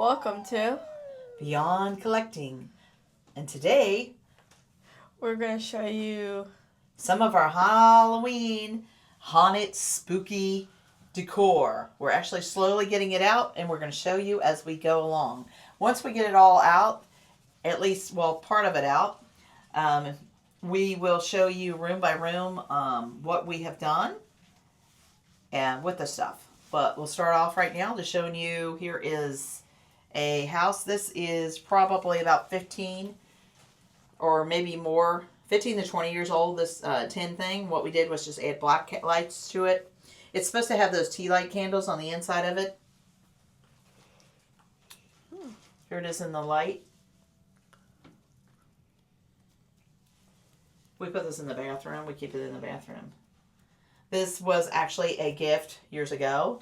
Welcome to Beyond Collecting. And today, we're going to show you some of our Halloween haunted, spooky decor. We're actually slowly getting it out, and we're going to show you as we go along. Once we get it all out, at least, well, part of it out, we will show you room by room what we have done and with the stuff. But we'll start off right now just showing you, here is a house. This is probably about 15 or maybe more, 15 to 20 years old, this tin thing. What we did was just add black lights to it. It's supposed to have those tea light candles on the inside of it. Here it is in the light. We put this in the bathroom. We keep it in the bathroom. This was actually a gift years ago.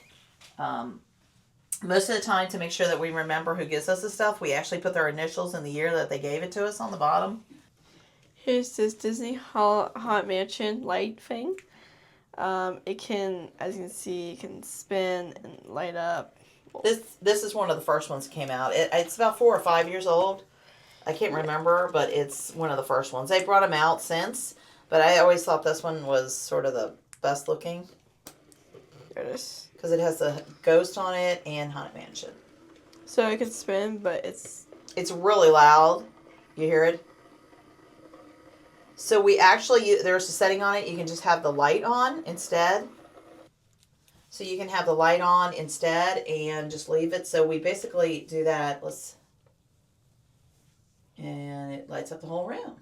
Most of the time, to make sure that we remember who gives us the stuff, we actually put their initials and the year that they gave it to us on the bottom. Here's this Disney Haunted Mansion light thing. It can, as you can see, it can spin and light up. This is one of the first ones that came out. It's about 4 or 5 years old. I can't remember, but it's one of the first ones. They brought them out since, but I always thought this one was sort of the best looking. There it is. Because it has a ghost on it and Haunted Mansion. So it can spin, but it's really loud. You hear it? So we actually, there's a setting on it. You can just have the light on instead. So you can have the light on instead and just leave it. So we basically do that. And it lights up the whole room.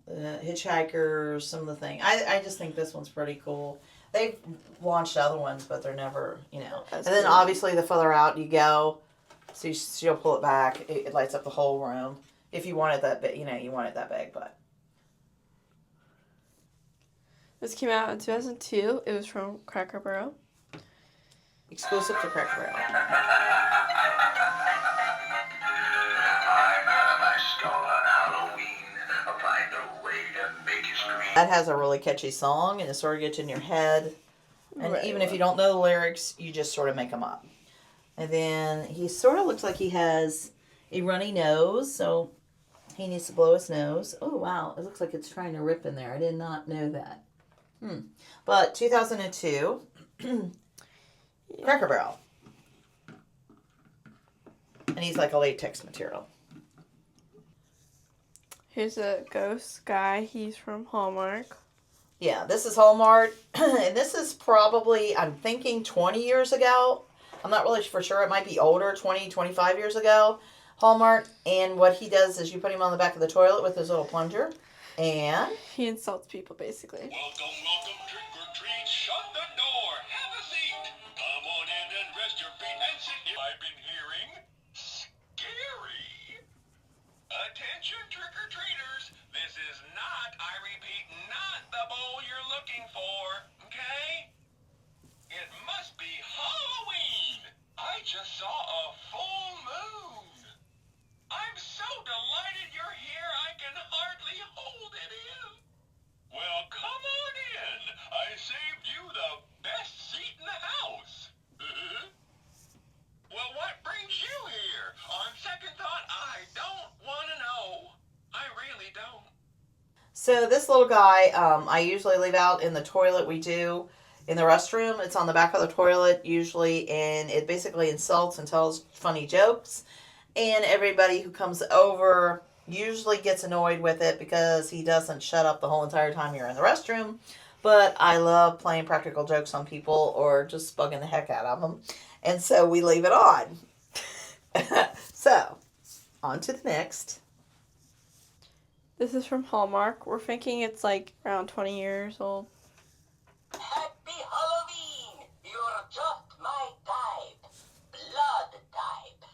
The hitchhikers, some of the things. I just think this one's pretty cool. They've launched other ones, but they're never, That's and then cool. obviously the further out you go, so you'll pull it back. It lights up the whole room. If you want it that big, you want it that big, but. This came out in 2002. It was from Cracker Barrel. Exclusive to Cracker Barrel. That has a really catchy song, and it sort of gets in your head. And Right. even if you don't know the lyrics, you just sort of make them up. And then he sort of looks like he has a runny nose, so he needs to blow his nose. Oh, wow. It looks like it's trying to rip in there. I did not know that. But 2002, Cracker Barrel. And he's like a latex material. Here's a ghost guy. He's from Hallmark. Yeah, this is Hallmark. And this is probably, I'm thinking 20 years ago. I'm not really for sure. It might be older, 20, 25 years ago. Hallmark. And what he does is you put him on the back of the toilet with his little plunger. And He insults people, basically. Welcome, trick or treat. Shut the door. Have a seat. Come on in and rest your feet and sit here. I've been hearing scary. Attention, trick-or-treaters. This is not, I repeat, not the bowl you're looking for, okay? It must be Halloween. I just saw a full moon. I'm so delighted you're here, I can hardly hold it in. Well, come on in. I saved you the best seat in the house. Well, what brings you here? On second thought, I don't want to know. I really don't. so this little guy, I usually leave out in the toilet. We do in the restroom. It's on the back of the toilet usually, and it basically insults and tells funny jokes. And everybody who comes over usually gets annoyed with it because he doesn't shut up the whole entire time you're in the restroom. But I love playing practical jokes on people or just bugging the heck out of them. And so we leave it on. So, on to the next. This is from Hallmark. We're thinking it's like around 20 years old. Happy Halloween! You're just my type. Blood type.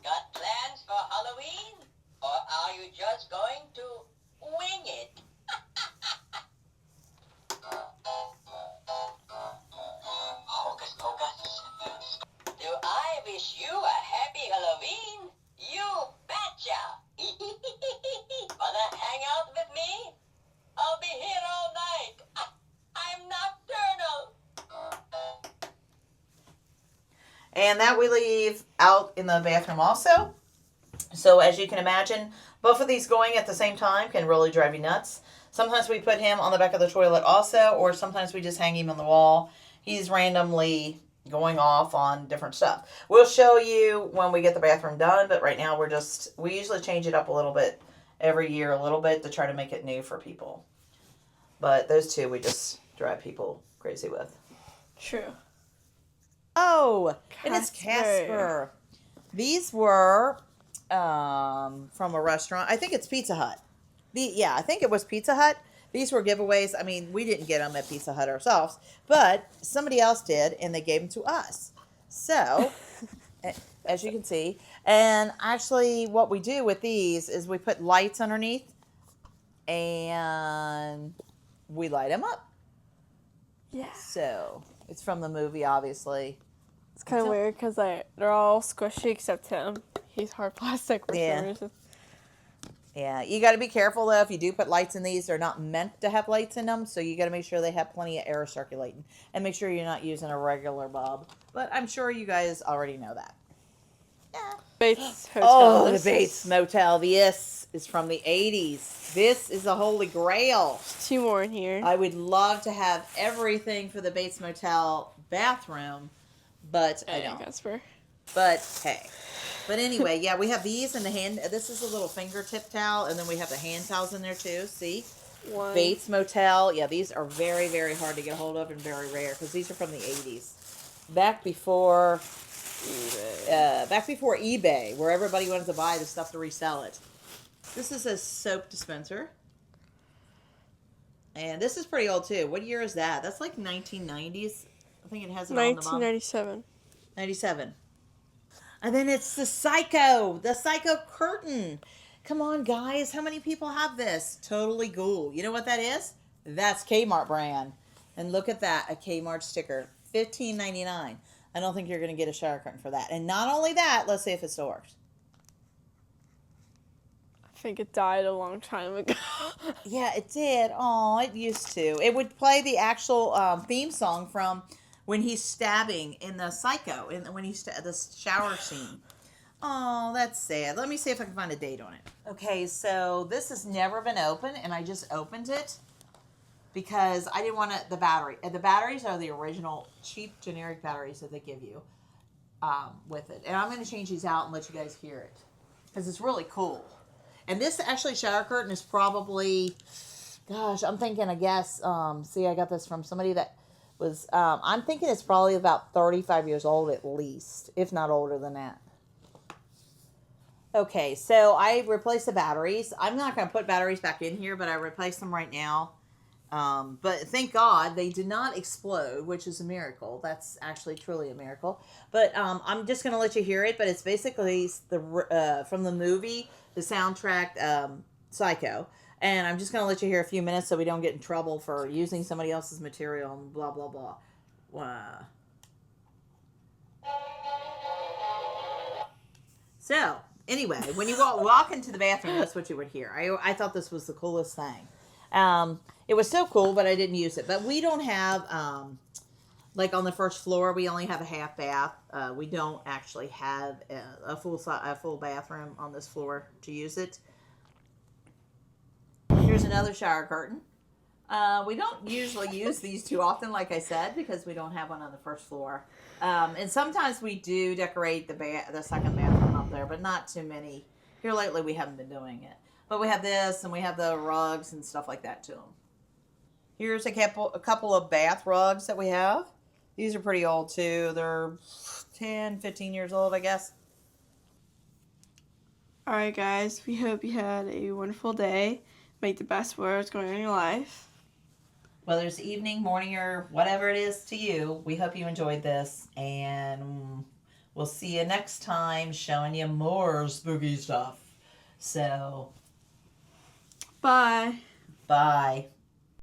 Got plans for Halloween? Or are you just going to wing it? Hocus pocus. Do I wish you a happy Halloween? You betcha! Wanna hang out with me? And that we leave out in the bathroom also. So as you can imagine, both of these going at the same time can really drive you nuts. Sometimes we put him on the back of the toilet also, or sometimes we just hang him on the wall. He's randomly going off on different stuff. We'll show you when we get the bathroom done, but right now we usually change it up a little bit every year, a little bit, to try to make it new for people. But those two we just drive people crazy with. True. Oh, and it's Casper. Casper. These were from a restaurant. I think it's Pizza Hut. I think it was Pizza Hut. These were giveaways. I mean, we didn't get them at Pizza Hut ourselves, but somebody else did, and they gave them to us. So, as you can see, and actually what we do with these is we put lights underneath, and we light them up. Yeah. So, it's from the movie, obviously. It's kind of weird because they're all squishy except him. He's hard plastic for some reason. Yeah, you got to be careful though. If you do put lights in these, they're not meant to have lights in them, so you got to make sure they have plenty of air circulating, and make sure you're not using a regular bulb. But I'm sure you guys already know that. Yeah. Bates Hotel. Oh, the Bates Motel. This is from the 80s. This is the holy grail. There's 2 more in here. I would love to have everything for the Bates Motel bathroom, but I don't. Casper. But hey. But anyway, yeah, we have these and the hand. This is a little fingertip towel, and then we have the hand towels in there too. See, Bates Motel. Yeah, these are very, very hard to get a hold of and very rare because these are from the 80s, back before eBay, where everybody wanted to buy the stuff to resell it. This is a soap dispenser, and this is pretty old too. What year is that? That's like 1990s. I think it has it on the bottom. 1997. 97. And then it's the Psycho curtain. Come on, guys. How many people have this? Totally cool. You know what that is? That's Kmart brand. And look at that, a Kmart sticker. $15.99. I don't think you're going to get a shower curtain for that. And not only that, let's see if it still works. I think it died a long time ago. Yeah, it did. Oh, it used to. It would play the actual theme song from when he's stabbing in the Psycho, when he's the shower scene. Oh, that's sad. Let me see if I can find a date on it. Okay, so this has never been opened, and I just opened it because I didn't want the battery. The batteries are the original cheap generic batteries that they give you with it. And I'm going to change these out and let you guys hear it because it's really cool. And this actually shower curtain is probably, gosh, I'm thinking, I guess, see, I got this from somebody that was, I'm thinking it's probably about 35 years old at least, if not older than that. Okay, so I replaced the batteries. I'm not going to put batteries back in here, but I replaced them right now. But thank God they did not explode, which is a miracle. That's actually truly a miracle. But I'm just going to let you hear it, but it's basically from the movie, the soundtrack, Psycho. And I'm just going to let you hear a few minutes so we don't get in trouble for using somebody else's material and blah, blah, blah. So, anyway, when you walk into the bathroom, that's what you would hear. I thought this was the coolest thing. It was so cool, but I didn't use it. But we don't have, like on the first floor, we only have a half bath. We don't actually have a full bathroom on this floor to use it. Here's another shower curtain. We don't usually use these too often, like I said, because we don't have one on the first floor. And sometimes we do decorate the second bathroom up there, but not too many. Here lately, we haven't been doing it. But we have this, and we have the rugs and stuff like that too. Here's a couple of bath rugs that we have. These are pretty old too. They're 10, 15 years old, I guess. Alright guys, we hope you had a wonderful day. Make the best words going on in your life. Whether it's evening, morning, or whatever it is to you, we hope you enjoyed this. And we'll see you next time showing you more spooky stuff. So, Bye. bye.